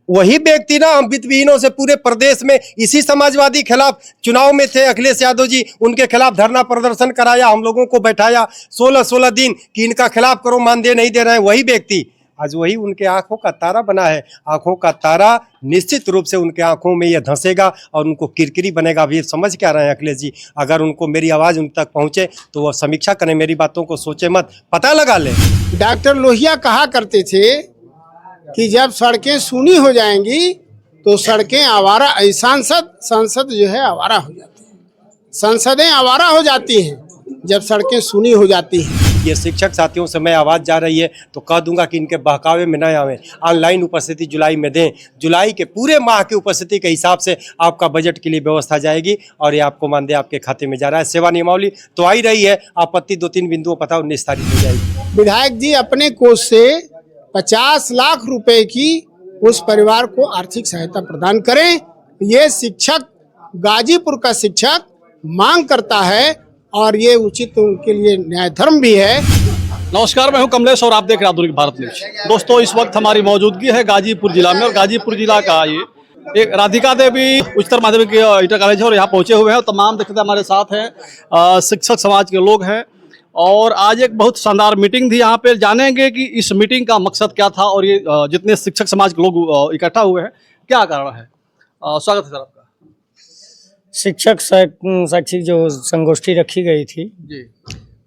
वही व्यक्ति ना, हम वित्तविहीनों से पूरे प्रदेश में इसी समाजवादी खिलाफ चुनाव में थे अखिलेश यादव जी, उनके खिलाफ धरना प्रदर्शन कराया, हम लोगों को बैठाया 16-16 दिन कि इनका खिलाफ करो, मानदेय नहीं दे रहे हैं। वही व्यक्ति आज वही उनके आंखों का तारा बना है। आंखों का तारा निश्चित रूप से उनके आंखों में यह धंसेगा और उनको किरकिरी बनेगा। अभी समझ क्या रहे हैं अखिलेश जी? अगर उनको मेरी आवाज़ उन तक पहुंचे तो वह समीक्षा करें, मेरी बातों को सोचे मत, पता लगा ले। डॉक्टर लोहिया कहा करते थे कि जब सड़कें सूनी हो जाएंगी तो सड़कें आवारा, संसद जो है आवारा हो जाती है, संसदें आवारा हो जाती हैं जब सड़कें सूनी हो जाती हैं। ये शिक्षक साथियों से मैं आवाज़ जा रही है तो कह दूंगा कि इनके बहकावे में न आवें। ऑनलाइन उपस्थिति जुलाई में दें, जुलाई के पूरे माह की उपस्थिति के हिसाब से आपका बजट के लिए व्यवस्था जाएगी और ये आपको मानदेय आपके खाते में जा रहा है। सेवा नियमावली तो आई रही है, आपत्ति 2-3 बिंदुओं पता 19 तारीख हो जाएगी। विधायक जी अपने कोष से 50 लाख रुपए की उस परिवार को आर्थिक सहायता प्रदान करें। ये शिक्षक, गाजीपुर का शिक्षक मांग करता है और ये उचित उनके लिए न्याय धर्म भी है। नमस्कार, मैं हूं कमलेश और आप देख रहे हैं आधुनिक भारत न्यूज। दोस्तों, इस वक्त हमारी मौजूदगी है गाजीपुर जिला में और गाजीपुर जिला का ये एक राधिका देवी उच्चतर माध्यमिक इंटर कॉलेज है और यहाँ पहुंचे हुए हैं। तमाम देखते हमारे साथ हैं शिक्षक समाज के लोग हैं और आज एक बहुत शानदार मीटिंग थी। यहाँ पे जानेंगे कि इस मीटिंग का मकसद क्या था और ये जितने शिक्षक समाज के लोग इकट्ठा हुए हैं क्या कारण है। स्वागत है सर आपका। शिक्षक शैक्षिक जो संगोष्ठी रखी गई थी जी,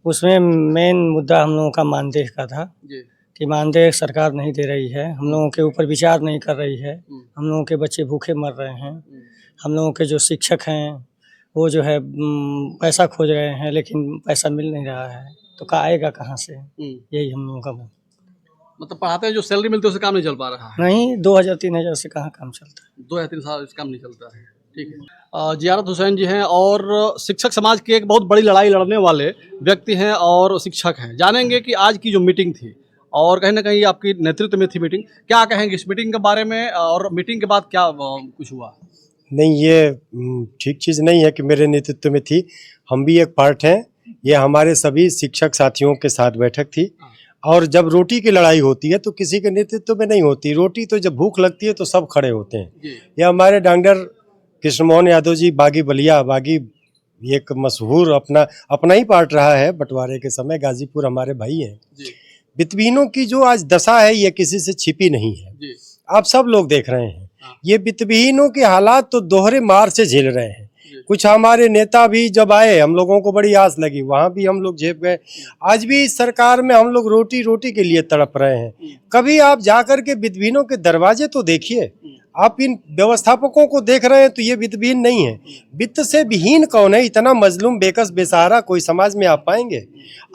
उसमें मेन मुद्दा हम लोगों का मानदेय का था जी, कि मानदेय सरकार नहीं दे रही है, हम लोगों के ऊपर विचार नहीं कर रही है, हम लोगों के बच्चे भूखे मर रहे हैं, हम लोगों के जो शिक्षक हैं वो जो है पैसा खोज रहे हैं लेकिन पैसा मिल नहीं रहा है, तो का आएगा कहाँ से? यही हम लोगों का मतलब पढ़ाते हैं जो सैलरी मिलती है उससे काम नहीं चल पा रहा है। नहीं, 2000-3000 से कहाँ काम चलता है? 2 या 3 साल से काम नहीं चलता है। ठीक है। जियारत हुसैन जी हैं और शिक्षक समाज की एक बहुत बड़ी लड़ाई लड़ने वाले व्यक्ति हैं और शिक्षक हैं। जानेंगे कि आज की जो मीटिंग थी और कहीं ना कहीं आपकी नेतृत्व में थी मीटिंग, क्या कहेंगे इस मीटिंग के बारे में और मीटिंग के बाद क्या कुछ हुआ? नहीं, ये ठीक चीज़ नहीं है कि मेरे नेतृत्व में थी, हम भी एक पार्ट हैं। ये हमारे सभी शिक्षक साथियों के साथ बैठक थी और जब रोटी की लड़ाई होती है तो किसी के नेतृत्व में नहीं होती। रोटी तो जब भूख लगती है तो सब खड़े होते हैं। ये हमारे डॉक्टर कृष्ण मोहन यादव जी बागी बलिया, बागी एक मशहूर अपना ही पार्ट रहा है बंटवारे के समय। गाजीपुर हमारे भाई हैं। वित्तविहीनों की जो आज दशा है ये किसी से छिपी नहीं है, आप सब लोग देख रहे हैं। ये वित्तविहीनों के हालात तो दोहरे मार से झेल रहे हैं। कुछ हमारे नेता भी जब आए, हम लोगों को बड़ी आस लगी, वहाँ भी हम लोग झेप गए। आज भी इस सरकार में हम लोग रोटी के लिए तड़प रहे हैं। कभी आप जाकर के वित्तविहीनों के दरवाजे तो देखिए, आप इन व्यवस्थापकों को देख रहे हैं तो ये वित्तविहीन नहीं है। वित्त से विहीन कौन है? इतना मजलूम बेकस बेसहारा कोई समाज में आप पाएंगे?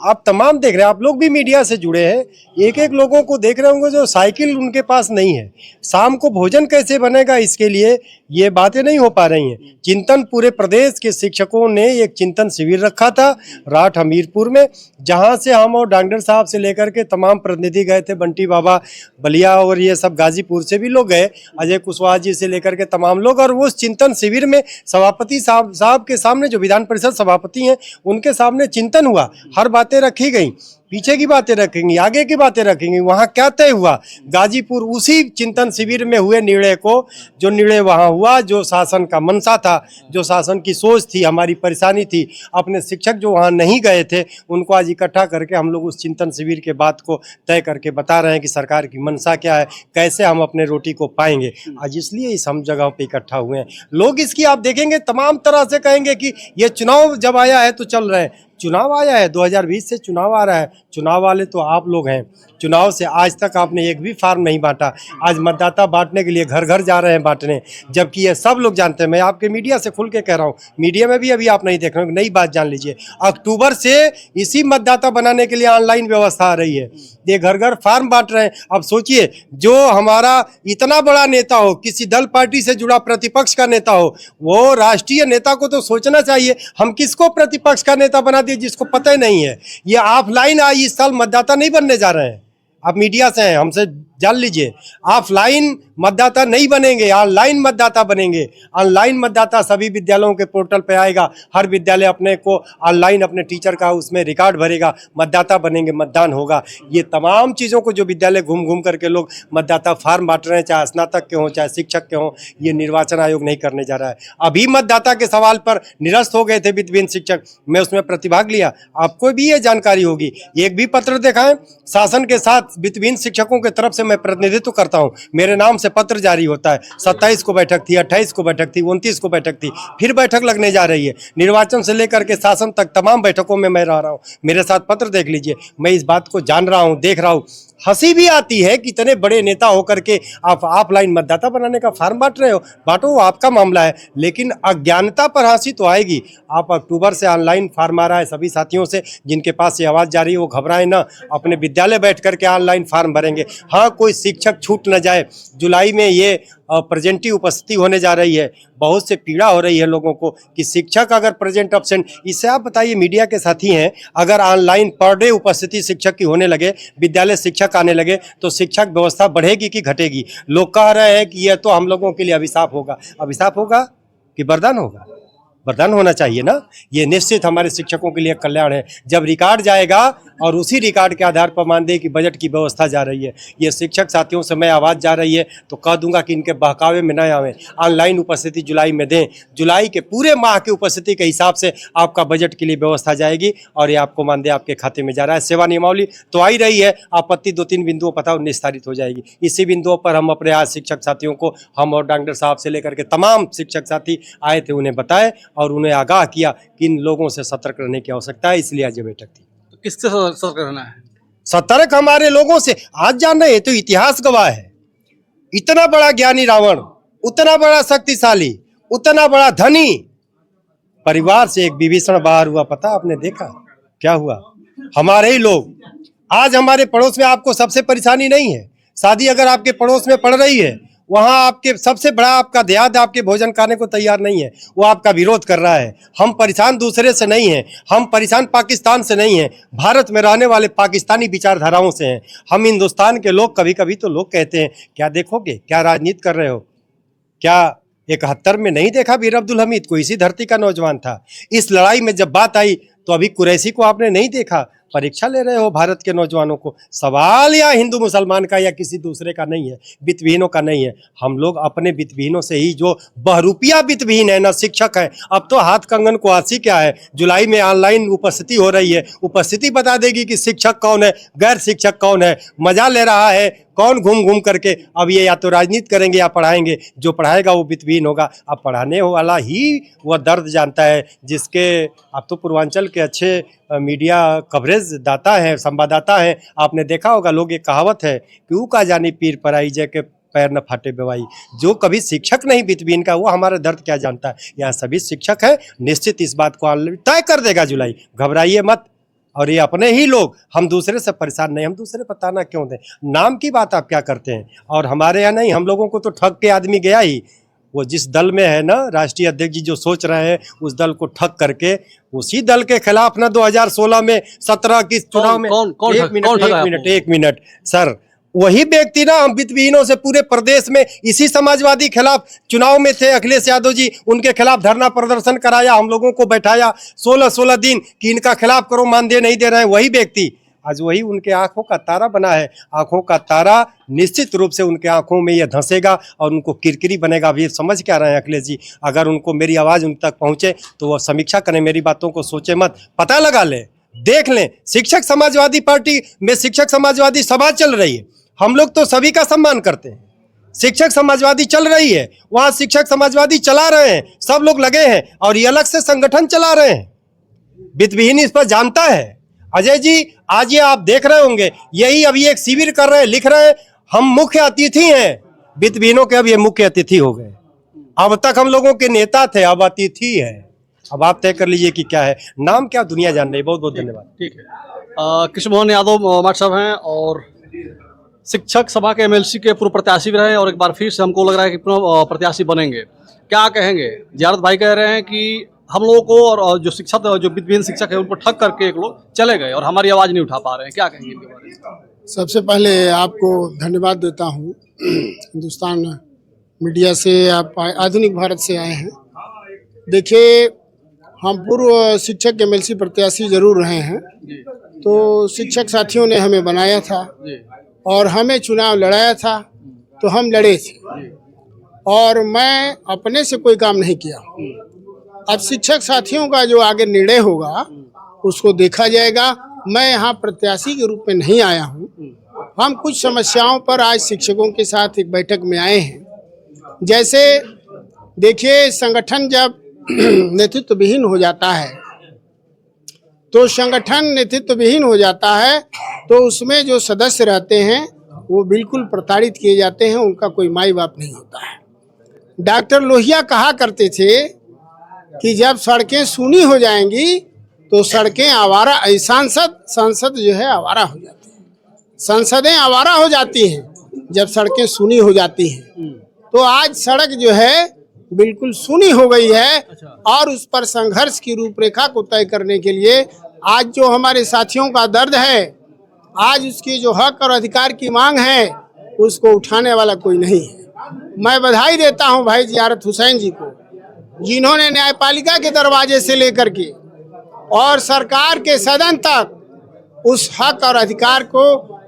आप तमाम देख रहे हैं, आप लोग भी मीडिया से जुड़े हैं, एक एक लोगों को देख रहे होंगे जो साइकिल उनके पास नहीं है। शाम को भोजन कैसे बनेगा इसके लिए ये बातें नहीं हो पा रही हैं। चिंतन पूरे प्रदेश के शिक्षकों ने एक चिंतन शिविर रखा था राठ हमीरपुर में, जहाँ से हम और डॉक्टर साहब से लेकर के तमाम प्रतिनिधि गए थे, बंटी बाबा बलिया और ये सब गाजीपुर से भी लोग गए, अजय कुशवाहा जी से लेकर के तमाम लोग। और वो चिंतन शिविर में सभापति साहब के सामने, जो विधान परिषद सभापति हैं, उनके सामने चिंतन हुआ, हर बातें रखी गई, पीछे की बातें रखेंगी, आगे की बातें रखेंगी। वहाँ क्या तय हुआ? गाजीपुर उसी चिंतन शिविर में हुए निर्णय को, जो निर्णय वहाँ हुआ, जो शासन का मनसा था, जो शासन की सोच थी, हमारी परेशानी थी, अपने शिक्षक जो वहाँ नहीं गए थे उनको आज इकट्ठा करके हम लोग उस चिंतन शिविर के बात को तय करके बता रहे हैं कि सरकार की मनसा क्या है, कैसे हम अपने रोटी को पाएंगे। आज इसलिए इस हम जगहों पर इकट्ठा हुए हैं। लोग इसकी आप देखेंगे तमाम तरह से कहेंगे कि ये चुनाव जब आया है तो चल रहे हैं। चुनाव आया है, 2020 से चुनाव आ रहा है, चुनाव वाले तो आप लोग हैं। चुनाव से आज तक आपने एक भी फार्म नहीं बांटा। आज मतदाता बांटने के लिए घर घर जा रहे हैं बांटने, जबकि ये सब लोग जानते हैं। मैं आपके मीडिया से खुल के कह रहा हूँ, मीडिया में भी अभी आप नहीं देख रहे हो, नई बात जान लीजिए, अक्टूबर से इसी मतदाता बनाने के लिए ऑनलाइन व्यवस्था आ रही है। ये घर घर फार्म बांट रहे हैं। अब सोचिए, जो हमारा इतना बड़ा नेता हो, किसी दल पार्टी से जुड़ा प्रतिपक्ष का नेता हो, वो राष्ट्रीय नेता को तो सोचना चाहिए हम किसको प्रतिपक्ष का नेता बना दिए, जिसको पता ही नहीं है। ये ऑफलाइन आई इस साल मतदाता नहीं बनने जा रहे हैं। आप मीडिया से हैं, हमसे जान लीजिए, ऑफलाइन मतदाता नहीं बनेंगे, ऑनलाइन मतदाता बनेंगे। ऑनलाइन मतदाता सभी विद्यालयों के पोर्टल पे आएगा, हर विद्यालय अपने को ऑनलाइन अपने टीचर का उसमें रिकॉर्ड भरेगा, मतदाता बनेंगे, मतदान होगा। ये तमाम चीज़ों को जो विद्यालय घूम घूम करके लोग मतदाता फार्म बांट रहे हैं, चाहे स्नातक के हों चाहे शिक्षक के हों, ये निर्वाचन आयोग नहीं करने जा रहा है। अभी मतदाता के सवाल पर निरस्त हो गए थे वित्तहीन शिक्षक, मैं उसमें प्रतिभाग लिया, आपको भी ये जानकारी होगी। एक भी पत्र दिखाएं, शासन के साथ वित्तहीन शिक्षकों के तरफ से मैं प्रतिनिधित्व करता हूं, मेरे नाम से पत्र जारी होता है। 27 को बैठक थी, 28 को बैठक थी, 29 को बैठक थी, फिर बैठक लगने जा रही है। निर्वाचन से लेकर के शासन तक तमाम बैठकों में मैं रह रहा हूँ, मेरे साथ पत्र देख लीजिए, मैं इस बात को जान रहा हूँ, देख रहा हूँ। हंसी भी आती है कि इतने बड़े नेता होकर के आप ऑफलाइन मतदाता बनाने का फार्म बांट रहे हो, बांटो, वो आपका मामला है, लेकिन अज्ञानता पर हंसी तो आएगी। आप अक्टूबर से ऑनलाइन फार्म आ रहा है, सभी साथियों से जिनके पास ये आवाज़ जा रही है वो घबराएं ना, अपने विद्यालय बैठ करके ऑनलाइन फार्म भरेंगे। हाँ, कोई शिक्षक छूट न जाए, जुलाई में ये प्रेजेंटिव उपस्थिति होने जा रही है, बहुत से पीड़ा हो रही है लोगों को कि शिक्षक अगर प्रेजेंट एब्सेंट, इससे आप बताइए, मीडिया के साथी हैं, अगर ऑनलाइन पर डे उपस्थिति शिक्षक की होने लगे, विद्यालय शिक्षक आने लगे, तो शिक्षक व्यवस्था बढ़ेगी कि घटेगी? लोग कह रहे हैं कि यह तो हम लोगों के लिए अभिशाप होगा। अभिशाप होगा कि वरदान होगा? वरदान होना चाहिए ना। ये निश्चित हमारे शिक्षकों के लिए कल्याण है। जब रिकॉर्ड जाएगा और उसी रिकॉर्ड के आधार पर मान दे कि बजट की व्यवस्था जा रही है, ये शिक्षक साथियों से मैं आवाज़ जा रही है, तो कह दूंगा कि इनके बहकावे में न आवें, ऑनलाइन उपस्थिति जुलाई में दें। जुलाई के पूरे माह की उपस्थिति के हिसाब से आपका बजट के लिए व्यवस्था जाएगी और ये आपको मान दे आपके खाते में जा रहा है। सेवा नियमावली तो आई रही है, आपत्ति 2-3 बिंदुओं पता निस्तारित हो जाएगी। इसी बिंदुओं पर हम अपने आज शिक्षक साथियों को, हम और डॉक्टर साहब से लेकर के तमाम शिक्षक साथी आए थे, उन्हें बताए और उन्हें आगाह किया कि इन लोगों से सतर्क रहने की आवश्यकता है, इसलिए आज ये बैठक थी। तो किससे सतर्क रहना है? सतर्क हमारे लोगों से। आज जान रहे हैं, तो इतिहास गवाह है, इतना बड़ा ज्ञानी रावण, उतना बड़ा शक्तिशाली, उतना बड़ा धनी परिवार से एक विभीषण बाहर हुआ। पता आपने देखा क्या हुआ? हमारे ही लोग। आज हमारे पड़ोस में आपको सबसे परेशानी नहीं है, शादी अगर आपके पड़ोस में पड़ रही है, वहां आपके सबसे बड़ा आपका देहात आपके भोजन खाने को तैयार नहीं है, वो आपका विरोध कर रहा है। हम परेशान दूसरे से नहीं हैं, हम परेशान पाकिस्तान से नहीं हैं, भारत में रहने वाले पाकिस्तानी विचारधाराओं से हैं। हम हिंदुस्तान के लोग, कभी कभी तो लोग कहते हैं, क्या देखोगे, क्या राजनीति कर रहे हो? क्या 71 में नहीं देखा मीर अब्दुल हमीद को? इसी धरती का नौजवान था। इस लड़ाई में जब बात आई तो अभी कुरैशी को आपने नहीं देखा। परीक्षा ले रहे हो भारत के नौजवानों को। सवाल या हिंदू मुसलमान का या किसी दूसरे का नहीं है, वित्तहीनों का नहीं है। हम लोग अपने वित्तहीनों से ही, जो बहरूपिया वित्तहीन है ना, शिक्षक है, अब तो हाथ कंगन को आसी क्या है। जुलाई में ऑनलाइन उपस्थिति हो रही है, उपस्थिति बता देगी कि शिक्षक कौन है, गैर शिक्षक कौन है, मजा ले रहा है कौन घूम घूम करके। अब ये या तो राजनीति करेंगे या पढ़ाएंगे, जो पढ़ाएगा वो वित्तहीन होगा। अब पढ़ाने वाला ही वह दर्द जानता है, जिसके आप तो पूर्वांचल के अच्छे मीडिया कवरेज दाता है, संवाददाता है। आपने देखा होगा, लोग एक कहावत है कि ऊ का जानी पीर पर आई जय के पैर न फाटे बेवाई। जो कभी शिक्षक नहीं वित्तहीन का, वो हमारा दर्द क्या जानता है। यहाँ सभी शिक्षक है, निश्चित इस बात को तय कर देगा जुलाई, घबराइए मत। और ये अपने ही लोग, हम दूसरे से परेशान नहीं, हम दूसरे पर ताना क्यों दें? नाम की बात आप क्या करते हैं? और हमारे यहाँ नहीं, हम लोगों को तो ठग के आदमी गया ही। वो जिस दल में है ना, राष्ट्रीय अध्यक्ष जी जो सोच रहे हैं, उस दल को ठग करके, उसी दल के खिलाफ ना 2016 में 17 की चुनाव में एक मिनट सर, वही व्यक्ति ना, हम वित्तहीनों से पूरे प्रदेश में इसी समाजवादी खिलाफ चुनाव में थे, अखिलेश यादव जी, उनके खिलाफ धरना प्रदर्शन कराया, हम लोगों को बैठाया 16 दिन कि इनका खिलाफ करो, मानदेय नहीं दे रहे हैं। वही व्यक्ति आज वही उनके आंखों का तारा बना है। आंखों का तारा निश्चित रूप से उनके आंखों में यह धंसेगा और उनको किरकिरी बनेगा। अभी समझ क्या रहे हैं अखिलेश जी? अगर उनको मेरी आवाज़ उन तक पहुंचे तो वह समीक्षा करें, मेरी बातों को सोचे मत, पता लगा लें, देख लें। शिक्षक समाजवादी पार्टी में शिक्षक समाजवादी सभा चल रही है, हम लोग तो सभी का सम्मान करते हैं। शिक्षक समाजवादी चल रही है, वहाँ शिक्षक समाजवादी चला रहे हैं, सब लोग लगे हैं, और ये अलग से संगठन चला रहे हैं। वित्तहीन इस पर जानता है। अजय जी, आज ये आप देख रहे होंगे, यही अभी एक शिविर कर रहे हैं, लिख रहे हैं, हम मुख्य अतिथि हैं। वित्तहीनों के अब ये मुख्य अतिथि हो गए। अब तक हम लोगों के नेता थे, अब अतिथि है। अब आप तय कर लीजिए कि क्या है, नाम क्या दुनिया जान रही है। बहुत बहुत धन्यवाद। ठीक है। कृष्ण मोहन यादव माट साहब हैं और शिक्षक सभा के एमएलसी के पूर्व प्रत्याशी भी रहे और एक बार फिर से हमको लग रहा है कि प्रत्याशी बनेंगे। क्या कहेंगे? जियारत भाई कह रहे हैं कि हम लोगों को और जो शिक्षक, जो वित्तहीन शिक्षक है, उनको ठग करके एक लोग चले गए और हमारी आवाज़ नहीं उठा पा रहे हैं। क्या कहेंगे इनके बारे में? सबसे पहले आपको धन्यवाद देता हूँ। हिंदुस्तान मीडिया से आप आधुनिक भारत से आए हैं। देखिए, हम पूर्व शिक्षक एमएलसी प्रत्याशी जरूर रहे हैं, तो शिक्षक साथियों ने हमें बनाया था और हमें चुनाव लड़ाया था, तो हम लड़े थे और मैं अपने से कोई काम नहीं किया। अब शिक्षक साथियों का जो आगे निर्णय होगा उसको देखा जाएगा। मैं यहाँ प्रत्याशी के रूप में नहीं आया हूँ। हम कुछ समस्याओं पर आज शिक्षकों के साथ एक बैठक में आए हैं। जैसे देखिए, संगठन जब नेतृत्व विहीन हो जाता है तो उसमें जो सदस्य रहते हैं वो बिल्कुल प्रताड़ित किए जाते हैं, उनका कोई माई बाप नहीं होता है। डॉक्टर लोहिया कहा करते थे कि जब सड़कें सूनी हो जाएंगी तो सड़कें आवारा, संसद जो है आवारा हो जाती है, संसदें आवारा हो जाती हैं जब सड़कें सूनी हो जाती हैं। तो आज सड़क जो है बिल्कुल सूनी हो गई है और उस पर संघर्ष की रूपरेखा को तय करने के लिए आज जो हमारे साथियों का दर्द है, आज उसकी जो हक और अधिकार की मांग है, उसको उठाने वाला कोई नहीं है। मैं बधाई देता हूं भाई जियारत हुसैन जी को, जिन्होंने न्यायपालिका के दरवाजे से लेकर के और सरकार के सदन तक उस हक और अधिकार को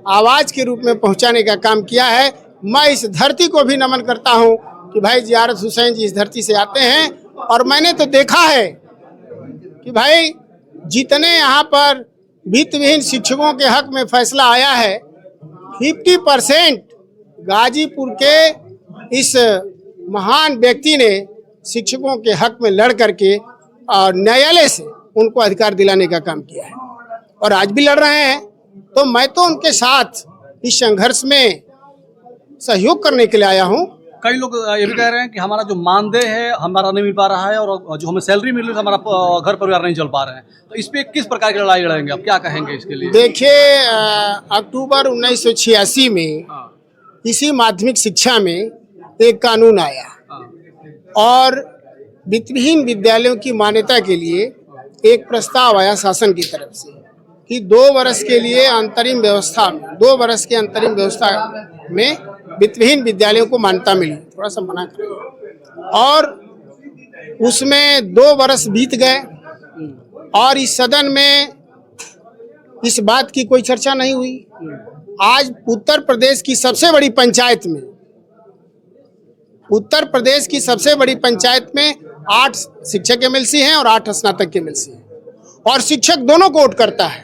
आवाज के रूप में पहुंचाने का काम किया है। मैं इस धरती को भी नमन करता हूं कि भाई जियारत हुसैन जी इस धरती से आते हैं और मैंने तो देखा है कि भाई जितने यहाँ पर वित्त विहीन शिक्षकों के हक में फैसला आया है, 50% गाजीपुर के इस महान व्यक्ति ने शिक्षकों के हक में लड़ करके और न्यायालय से उनको अधिकार दिलाने का काम किया है और आज भी लड़ रहे हैं। तो मैं तो उनके साथ इस संघर्ष में सहयोग करने के लिए आया हूँ। कई लोग ये भी कह रहे हैं कि हमारा जो मानदेय है हमारा नहीं मिल पा रहा है और जो हमें सैलरी मिल रही है हमारा घर परिवार नहीं चल पा रहे हैं, तो इस पे किस प्रकार की लड़ाई लड़ेंगे, आप क्या कहेंगे इसके लिए? देखिए, अक्टूबर 1986 में इसी माध्यमिक शिक्षा में एक कानून आया और वित्तविहीन विद्यालयों की मान्यता के लिए एक प्रस्ताव आया शासन की तरफ से कि 2 वर्ष के लिए अंतरिम व्यवस्था में 2 वर्ष के अंतरिम व्यवस्था में वित्तविहीन विद्यालयों को मान्यता मिली। थोड़ा सा मना करें। और उसमें 2 वर्ष बीत गए और इस सदन में इस बात की कोई चर्चा नहीं हुई। आज उत्तर प्रदेश की सबसे बड़ी पंचायत में 8 शिक्षक एमएलसी हैं और 8 स्नातक एमएलसी हैं और शिक्षक दोनों को वोट करता है।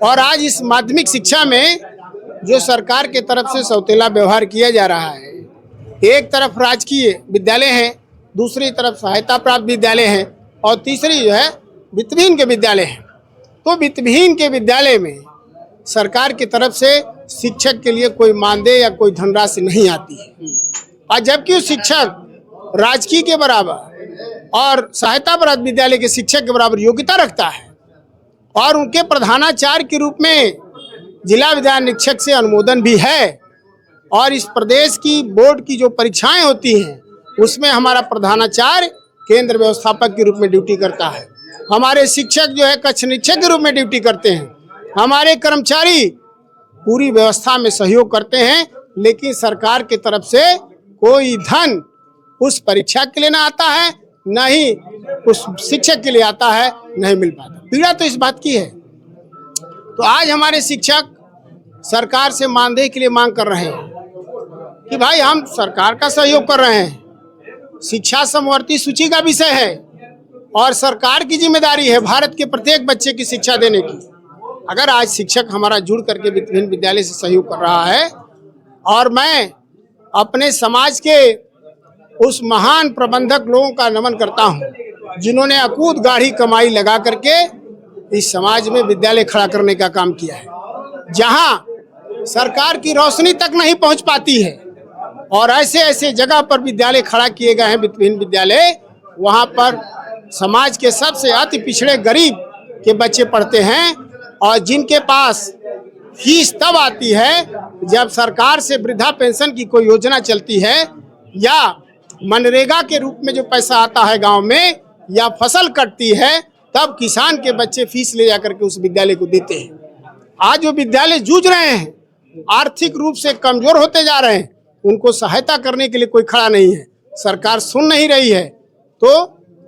और आज इस माध्यमिक शिक्षा में जो सरकार के तरफ से सौतेला व्यवहार किया जा रहा है, एक तरफ राजकीय विद्यालय हैं, दूसरी तरफ सहायता प्राप्त विद्यालय हैं और तीसरी जो है वित्तविहीन के विद्यालय हैं। तो वित्तविहीन के विद्यालय में सरकार की तरफ से शिक्षक के लिए कोई मानदेय या कोई धनराशि नहीं आती है और जबकि शिक्षक राजकीय के बराबर और सहायता प्राप्त विद्यालय के शिक्षक के बराबर योग्यता रखता है और उनके प्रधानाचार्य के रूप में जिला विद्यालय निरीक्षक से अनुमोदन भी है और इस प्रदेश की बोर्ड की जो परीक्षाएं होती हैं उसमें हमारा प्रधानाचार्य केंद्र व्यवस्थापक के रूप में ड्यूटी करता है। हमारे शिक्षक जो है कक्ष निरीक्षक के रूप में ड्यूटी करते हैं। हमारे कर्मचारी पूरी व्यवस्था में सहयोग करते हैं, लेकिन सरकार की तरफ से कोई धन उस परीक्षा के लिए ना आता है, न ही उस शिक्षक के लिए आता है, नहीं मिल पाता। पीड़ा तो इस बात की है। तो आज हमारे शिक्षक सरकार से मानदेय के लिए मांग कर रहे हैं कि भाई हम सरकार का सहयोग कर रहे हैं, शिक्षा समवर्ती सूची का विषय है और सरकार की जिम्मेदारी है भारत के प्रत्येक बच्चे की शिक्षा देने की। अगर आज शिक्षक हमारा जुड़ करके वित्तविहीन विद्यालय से सहयोग कर रहा है और मैं अपने समाज के उस महान प्रबंधक लोगों का नमन करता हूं जिन्होंने अकूत गाढ़ी कमाई लगा करके इस समाज में विद्यालय खड़ा करने का काम किया है, जहां सरकार की रोशनी तक नहीं पहुंच पाती है और ऐसे ऐसे जगह पर विद्यालय खड़ा किए गए हैं वित्तविहीन विद्यालय, वहां पर समाज के सबसे अति पिछड़े गरीब के बच्चे पढ़ते हैं और जिनके पास फीस तब आती है जब सरकार से वृद्धा पेंशन की कोई योजना चलती है या मनरेगा के रूप में जो पैसा आता है गांव में या फसल कटती है, तब किसान के बच्चे फीस ले जाकर के उस विद्यालय को देते हैं। आज जो विद्यालय जूझ रहे हैं, आर्थिक रूप से कमजोर होते जा रहे हैं, उनको सहायता करने के लिए कोई खड़ा नहीं है, सरकार सुन नहीं रही है। तो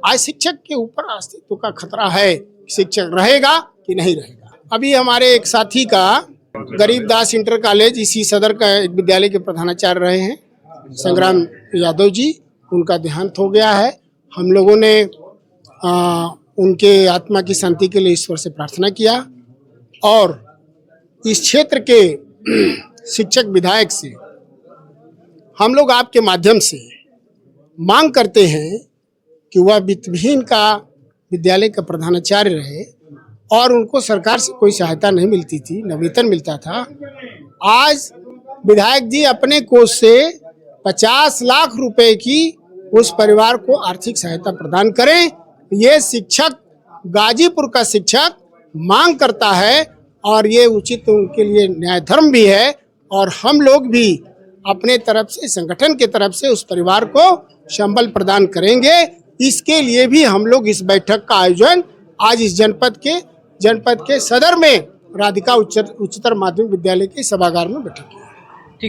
आज शिक्षक के ऊपर अस्तित्व का खतरा है, शिक्षक रहेगा कि नहीं रहेगा। अभी हमारे एक साथी का गरीबदास इंटर कॉलेज इसी सदर का विद्यालय के प्रधानाचार्य रहे हैं संग्राम यादव जी, उनका देहांत हो गया है। हम लोगों ने उनके आत्मा की शांति के लिए ईश्वर से प्रार्थना किया और इस क्षेत्र के शिक्षक विधायक से हम लोग आपके माध्यम से मांग करते हैं कि वह वित्तविहीन का विद्यालय का प्रधानाचार्य रहे और उनको सरकार से कोई सहायता नहीं मिलती थी, न वेतन मिलता था। आज विधायक जी अपने कोष से 50 लाख रुपए की उस परिवार को आर्थिक सहायता प्रदान करें। ये शिक्षक, गाजीपुर का शिक्षक मांग करता है और ये उचित उनके लिए न्याय धर्म भी है। और हम लोग भी अपने तरफ से, संगठन के तरफ से उस परिवार को संबल प्रदान करेंगे। इसके लिए भी हम लोग इस बैठक का आयोजन आज इस जनपद के सदर में राधिका उच्चतर माध्यमिक विद्यालय के सभागार में बैठक किया।